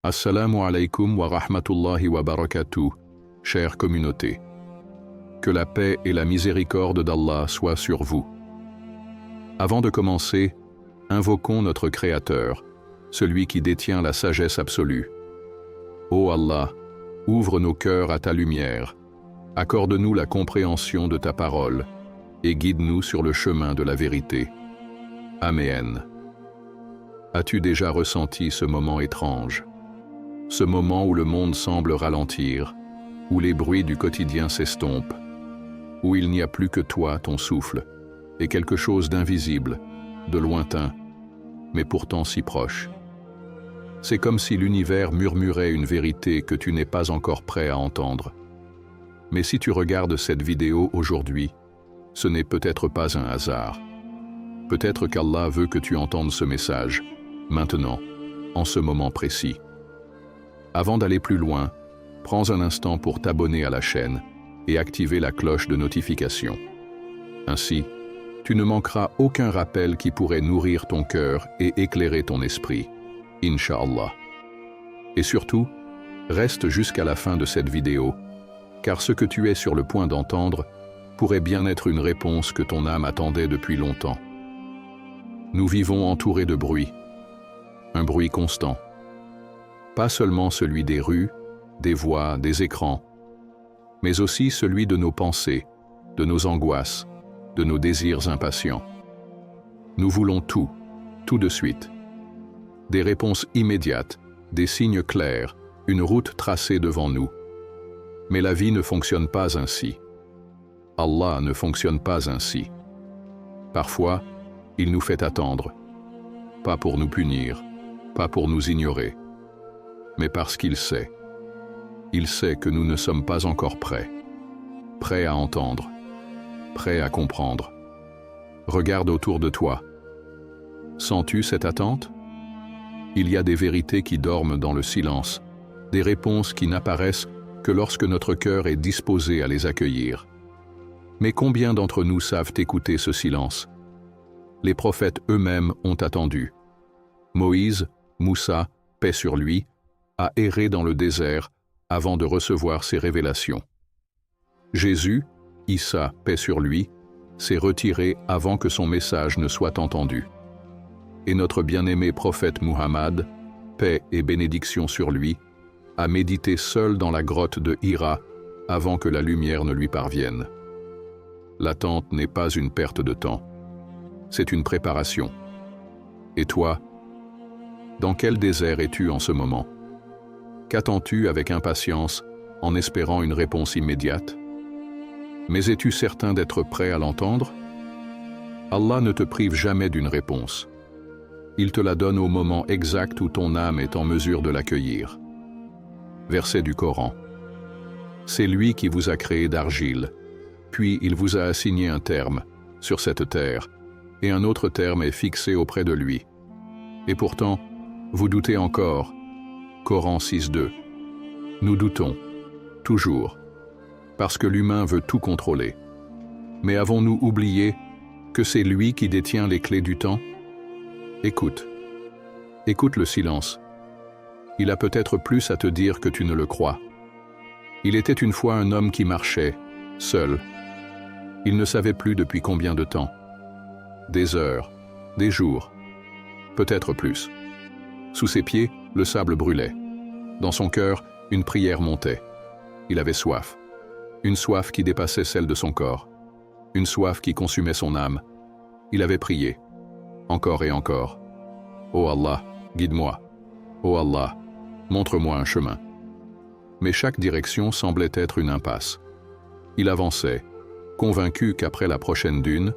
Assalamu alaikum wa rahmatullahi wa barakatuh, chère communauté. Que la paix et la miséricorde d'Allah soient sur vous. Avant de commencer, invoquons notre Créateur, celui qui détient la sagesse absolue. Ô Allah, ouvre nos cœurs à ta lumière, accorde-nous la compréhension de ta parole et guide-nous sur le chemin de la vérité. Amen. As-tu déjà ressenti ce moment étrange? Ce moment où le monde semble ralentir, où les bruits du quotidien s'estompent, où il n'y a plus que toi, ton souffle, et quelque chose d'invisible, de lointain, mais pourtant si proche. C'est comme si l'univers murmurait une vérité que tu n'es pas encore prêt à entendre. Mais si tu regardes cette vidéo aujourd'hui, ce n'est peut-être pas un hasard. Peut-être qu'Allah veut que tu entendes ce message, maintenant, en ce moment précis. Avant d'aller plus loin, prends un instant pour t'abonner à la chaîne et activer la cloche de notification. Ainsi, tu ne manqueras aucun rappel qui pourrait nourrir ton cœur et éclairer ton esprit, Inch'Allah. Et surtout, reste jusqu'à la fin de cette vidéo, car ce que tu es sur le point d'entendre pourrait bien être une réponse que ton âme attendait depuis longtemps. Nous vivons entourés de bruit, un bruit constant. Pas seulement celui des rues, des voix, des écrans, mais aussi celui de nos pensées, de nos angoisses, de nos désirs impatients. Nous voulons tout de suite. Des réponses immédiates, des signes clairs, une route tracée devant nous. Mais la vie ne fonctionne pas ainsi. Allah ne fonctionne pas ainsi. Parfois, il nous fait attendre, pas pour nous punir, pas pour nous ignorer, mais parce qu'il sait. Il sait que nous ne sommes pas encore prêts. Prêts à entendre. Prêts à comprendre. Regarde autour de toi. Sens-tu cette attente? Il y a des vérités qui dorment dans le silence, des réponses qui n'apparaissent que lorsque notre cœur est disposé à les accueillir. Mais combien d'entre nous savent écouter ce silence? Les prophètes eux-mêmes ont attendu. Moïse, Moussa, paix sur lui, a erré dans le désert avant de recevoir ses révélations. Jésus, Issa, paix sur lui, s'est retiré avant que son message ne soit entendu. Et notre bien-aimé prophète Muhammad, paix et bénédiction sur lui, a médité seul dans la grotte de Hira avant que la lumière ne lui parvienne. L'attente n'est pas une perte de temps, c'est une préparation. Et toi, dans quel désert es-tu en ce moment? Qu'attends-tu avec impatience en espérant une réponse immédiate? Mais es-tu certain d'être prêt à l'entendre? Allah ne te prive jamais d'une réponse. Il te la donne au moment exact où ton âme est en mesure de l'accueillir. Verset du Coran. C'est lui qui vous a créé d'argile, puis il vous a assigné un terme sur cette terre, et un autre terme est fixé auprès de lui. Et pourtant, vous doutez encore. Coran 6.2. Nous doutons, toujours, parce que l'humain veut tout contrôler. Mais avons-nous oublié que c'est lui qui détient les clés du temps? Écoute. Écoute le silence. Il a peut-être plus à te dire que tu ne le crois. Il était une fois un homme qui marchait, seul. Il ne savait plus depuis combien de temps. Des heures, des jours, peut-être plus. Sous ses pieds, le sable brûlait. Dans son cœur, une prière montait. Il avait soif. Une soif qui dépassait celle de son corps. Une soif qui consumait son âme. Il avait prié. Encore et encore. Ô Allah, guide-moi. Ô Allah, montre-moi un chemin. Mais chaque direction semblait être une impasse. Il avançait, convaincu qu'après la prochaine dune,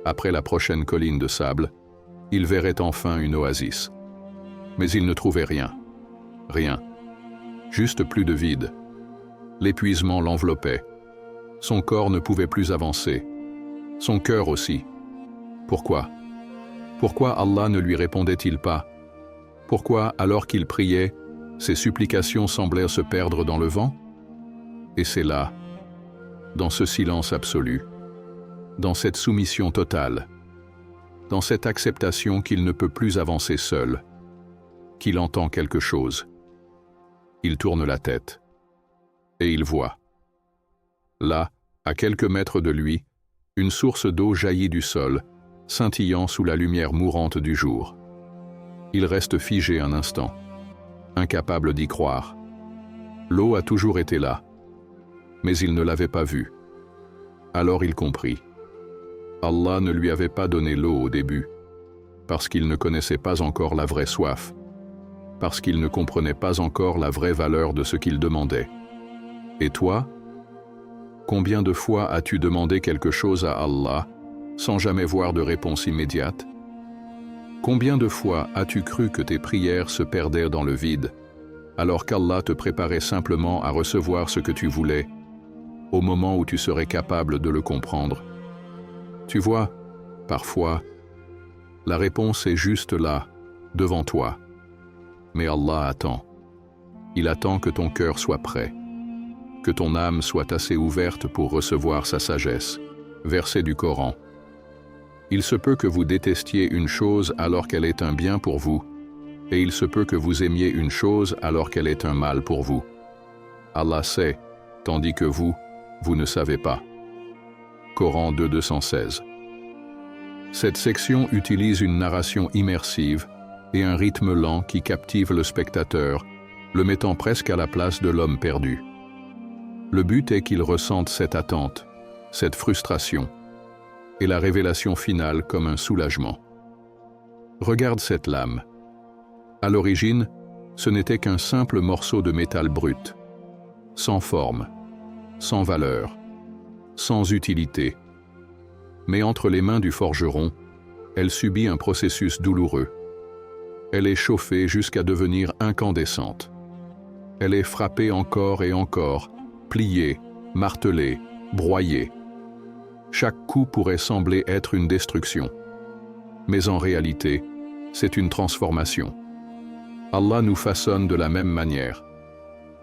après la prochaine colline de sable, il verrait enfin une oasis. Mais il ne trouvait rien. Rien. Juste plus de vide. L'épuisement l'enveloppait. Son corps ne pouvait plus avancer. Son cœur aussi. Pourquoi? Pourquoi Allah ne lui répondait-il pas? Pourquoi, alors qu'il priait, ses supplications semblaient se perdre dans le vent? Et c'est là, dans ce silence absolu, dans cette soumission totale, dans cette acceptation qu'il ne peut plus avancer seul, qu'il entend quelque chose, Il tourne la tête. Et il voit. Là, à quelques mètres de lui, une source d'eau jaillit du sol, scintillant sous la lumière mourante du jour. Il reste figé un instant, incapable d'y croire. L'eau a toujours été là, mais il ne l'avait pas vue. Alors il comprit. Allah ne lui avait pas donné l'eau au début, parce qu'il ne connaissait pas encore la vraie soif, parce qu'il ne comprenait pas encore la vraie valeur de ce qu'il demandait. Et toi, combien de fois as-tu demandé quelque chose à Allah sans jamais voir de réponse immédiate? Combien de fois as-tu cru que tes prières se perdaient dans le vide, alors qu'Allah te préparait simplement à recevoir ce que tu voulais, au moment où tu serais capable de le comprendre? Tu vois, parfois, la réponse est juste là, devant toi. Mais Allah attend. Il attend que ton cœur soit prêt, que ton âme soit assez ouverte pour recevoir sa sagesse. Verset du Coran. Il se peut que vous détestiez une chose alors qu'elle est un bien pour vous, et il se peut que vous aimiez une chose alors qu'elle est un mal pour vous. Allah sait, tandis que vous ne savez pas. Coran 2:216. Cette section utilise une narration immersive et un rythme lent qui captive le spectateur, le mettant presque à la place de l'homme perdu. Le but est qu'il ressente cette attente, cette frustration, et la révélation finale comme un soulagement. Regarde cette lame. À l'origine, ce n'était qu'un simple morceau de métal brut, sans forme, sans valeur, sans utilité. Mais entre les mains du forgeron, elle subit un processus douloureux. Elle est chauffée jusqu'à devenir incandescente. Elle est frappée encore et encore, pliée, martelée, broyée. Chaque coup pourrait sembler être une destruction. Mais en réalité, c'est une transformation. Allah nous façonne de la même manière.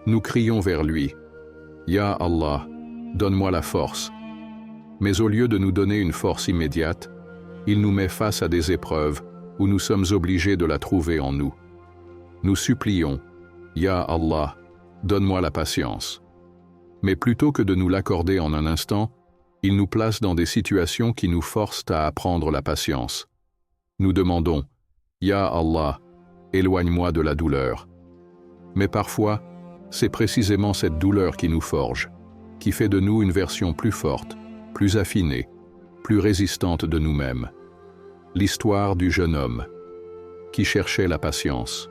Nous crions vers lui, « Ya Allah, donne-moi la force ». Mais au lieu de nous donner une force immédiate, il nous met face à des épreuves où nous sommes obligés de la trouver en nous. Nous supplions, « Ya Allah, donne-moi la patience ». Mais plutôt que de nous l'accorder en un instant, il nous place dans des situations qui nous forcent à apprendre la patience. Nous demandons, « Ya Allah, éloigne-moi de la douleur ». Mais parfois, c'est précisément cette douleur qui nous forge, qui fait de nous une version plus forte, plus affinée, plus résistante de nous-mêmes. L'histoire du jeune homme qui cherchait la patience.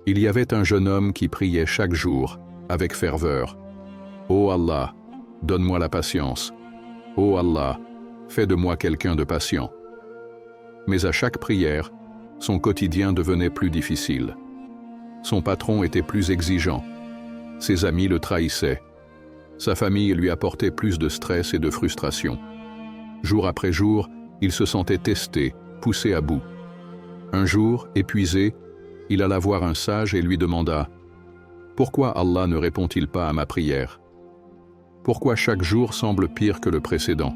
Il y avait un jeune homme qui priait chaque jour, avec ferveur, « Ô Allah, donne-moi la patience. Ô Allah, fais de moi quelqu'un de patient. » Mais à chaque prière, son quotidien devenait plus difficile. Son patron était plus exigeant. Ses amis le trahissaient. Sa famille lui apportait plus de stress et de frustration. Jour après jour, il se sentait testé, poussé à bout. Un jour, épuisé, il alla voir un sage et lui demanda « Pourquoi Allah ne répond-il pas à ma prière? Pourquoi chaque jour semble pire que le précédent ?»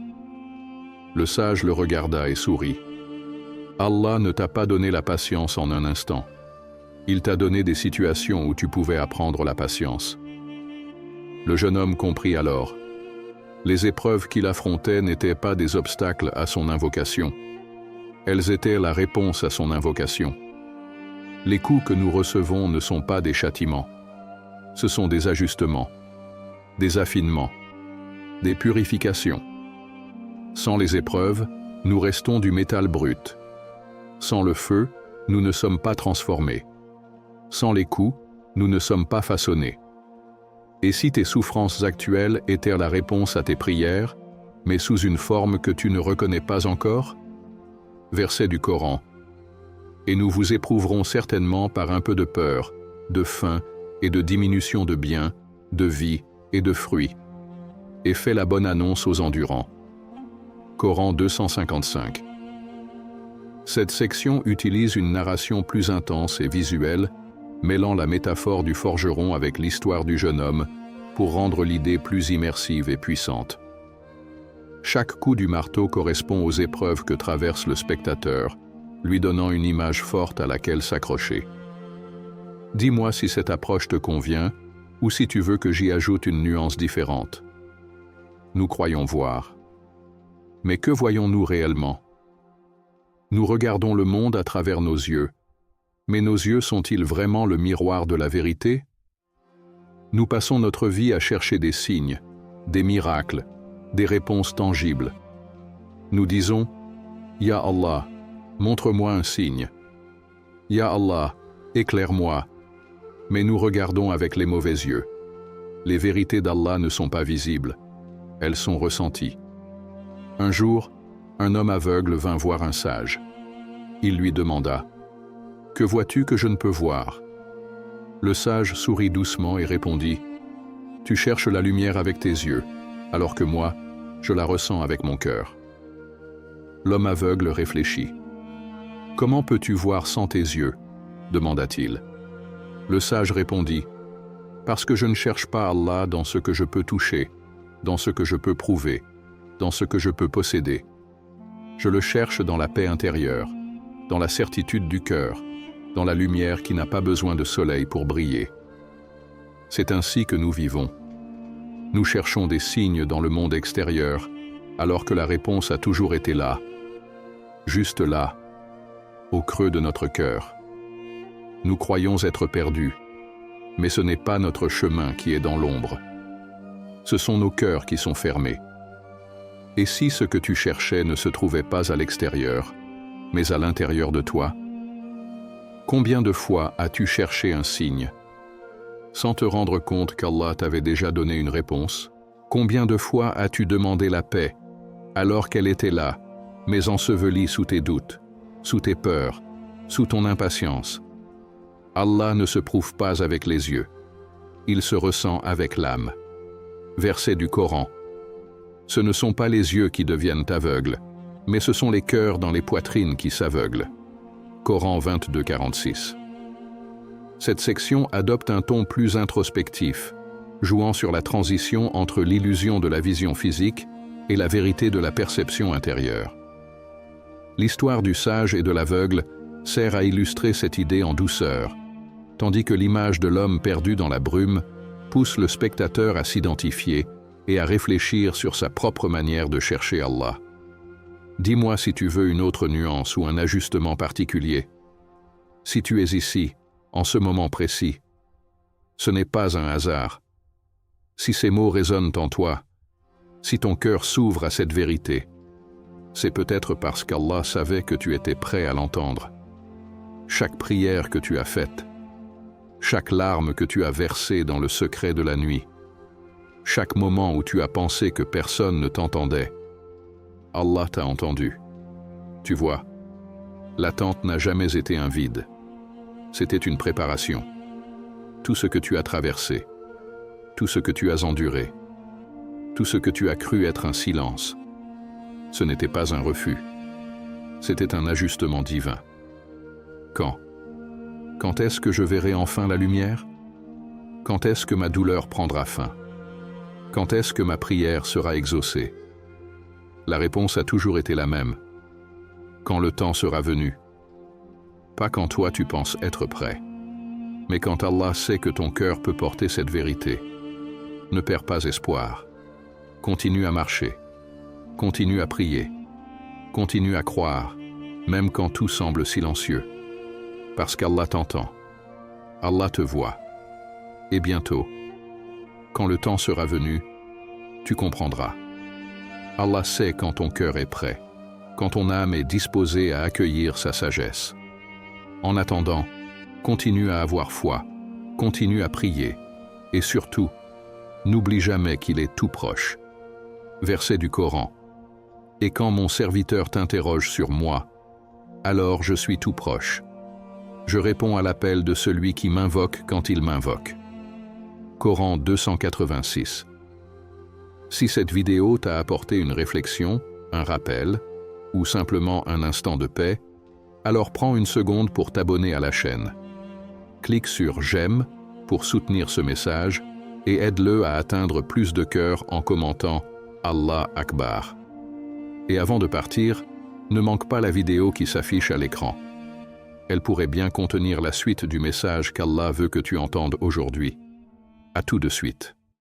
Le sage le regarda et sourit. « Allah ne t'a pas donné la patience en un instant. Il t'a donné des situations où tu pouvais apprendre la patience. » Le jeune homme comprit alors. Les épreuves qu'il affrontait n'étaient pas des obstacles à son invocation. Elles étaient la réponse à son invocation. Les coups que nous recevons ne sont pas des châtiments. Ce sont des ajustements, des affinements, des purifications. Sans les épreuves, nous restons du métal brut. Sans le feu, nous ne sommes pas transformés. Sans les coups, nous ne sommes pas façonnés. Et si tes souffrances actuelles étaient la réponse à tes prières, mais sous une forme que tu ne reconnais pas encore? Verset du Coran. Et nous vous éprouverons certainement par un peu de peur, de faim et de diminution de biens, de vie et de fruits. Et fais la bonne annonce aux endurants. Coran 255. Cette section utilise une narration plus intense et visuelle, mêlant la métaphore du forgeron avec l'histoire du jeune homme pour rendre l'idée plus immersive et puissante. Chaque coup du marteau correspond aux épreuves que traverse le spectateur, lui donnant une image forte à laquelle s'accrocher. Dis-moi si cette approche te convient ou si tu veux que j'y ajoute une nuance différente. Nous croyons voir. Mais que voyons-nous réellement? Nous regardons le monde à travers nos yeux. Mais nos yeux sont-ils vraiment le miroir de la vérité? Nous passons notre vie à chercher des signes, des miracles, des réponses tangibles. Nous disons « Ya Allah, montre-moi un signe. Ya Allah, éclaire-moi. » Mais nous regardons avec les mauvais yeux. Les vérités d'Allah ne sont pas visibles. Elles sont ressenties. Un jour, un homme aveugle vint voir un sage. Il lui demanda « Que vois-tu que je ne peux voir ?» Le sage sourit doucement et répondit « Tu cherches la lumière avec tes yeux, alors que moi, je la ressens avec mon cœur. » L'homme aveugle réfléchit. « Comment peux-tu voir sans tes yeux ?» demanda-t-il. Le sage répondit « Parce que je ne cherche pas Allah dans ce que je peux toucher, dans ce que je peux prouver, dans ce que je peux posséder. Je le cherche dans la paix intérieure, dans la certitude du cœur, dans la lumière qui n'a pas besoin de soleil pour briller. C'est ainsi que nous vivons. Nous cherchons des signes dans le monde extérieur, alors que la réponse a toujours été là, juste là, au creux de notre cœur. Nous croyons être perdus, mais ce n'est pas notre chemin qui est dans l'ombre. Ce sont nos cœurs qui sont fermés. Et si ce que tu cherchais ne se trouvait pas à l'extérieur, mais à l'intérieur de toi? Combien de fois as-tu cherché un signe, sans te rendre compte qu'Allah t'avait déjà donné une réponse? Combien de fois as-tu demandé la paix, alors qu'elle était là, mais ensevelie sous tes doutes, sous tes peurs, sous ton impatience? Allah ne se prouve pas avec les yeux, il se ressent avec l'âme. Verset du Coran. Ce ne sont pas les yeux qui deviennent aveugles, mais ce sont les cœurs dans les poitrines qui s'aveuglent. Coran 22, 46. Cette section adopte un ton plus introspectif, jouant sur la transition entre l'illusion de la vision physique et la vérité de la perception intérieure. L'histoire du sage et de l'aveugle sert à illustrer cette idée en douceur, tandis que l'image de l'homme perdu dans la brume pousse le spectateur à s'identifier et à réfléchir sur sa propre manière de chercher Allah. Dis-moi si tu veux une autre nuance ou un ajustement particulier. Si tu es ici, en ce moment précis, ce n'est pas un hasard. Si ces mots résonnent en toi, si ton cœur s'ouvre à cette vérité, c'est peut-être parce qu'Allah savait que tu étais prêt à l'entendre. Chaque prière que tu as faite, chaque larme que tu as versée dans le secret de la nuit, chaque moment où tu as pensé que personne ne t'entendait, Allah t'a entendu. Tu vois, l'attente n'a jamais été un vide. C'était une préparation. Tout ce que tu as traversé, tout ce que tu as enduré, tout ce que tu as cru être un silence, ce n'était pas un refus. C'était un ajustement divin. Quand est-ce que je verrai enfin la lumière? Quand est-ce que ma douleur prendra fin? Quand est-ce que ma prière sera exaucée? La réponse a toujours été la même. Quand le temps sera venu. Pas quand toi tu penses être prêt, mais quand Allah sait que ton cœur peut porter cette vérité. Ne perds pas espoir. Continue à marcher. Continue à prier. Continue à croire, même quand tout semble silencieux. Parce qu'Allah t'entend. Allah te voit. Et bientôt, quand le temps sera venu, tu comprendras. Allah sait quand ton cœur est prêt, quand ton âme est disposée à accueillir sa sagesse. En attendant, continue à avoir foi, continue à prier, et surtout, n'oublie jamais qu'il est tout proche. Verset du Coran. Et quand mon serviteur t'interroge sur moi, alors je suis tout proche. Je réponds à l'appel de celui qui m'invoque quand il m'invoque. Coran 286. Si cette vidéo t'a apporté une réflexion, un rappel, ou simplement un instant de paix, alors prends une seconde pour t'abonner à la chaîne. Clique sur « J'aime » pour soutenir ce message et aide-le à atteindre plus de cœurs en commentant « Allah Akbar ». Et avant de partir, ne manque pas la vidéo qui s'affiche à l'écran. elle pourrait bien contenir la suite du message qu'Allah veut que tu entendes aujourd'hui. À tout de suite.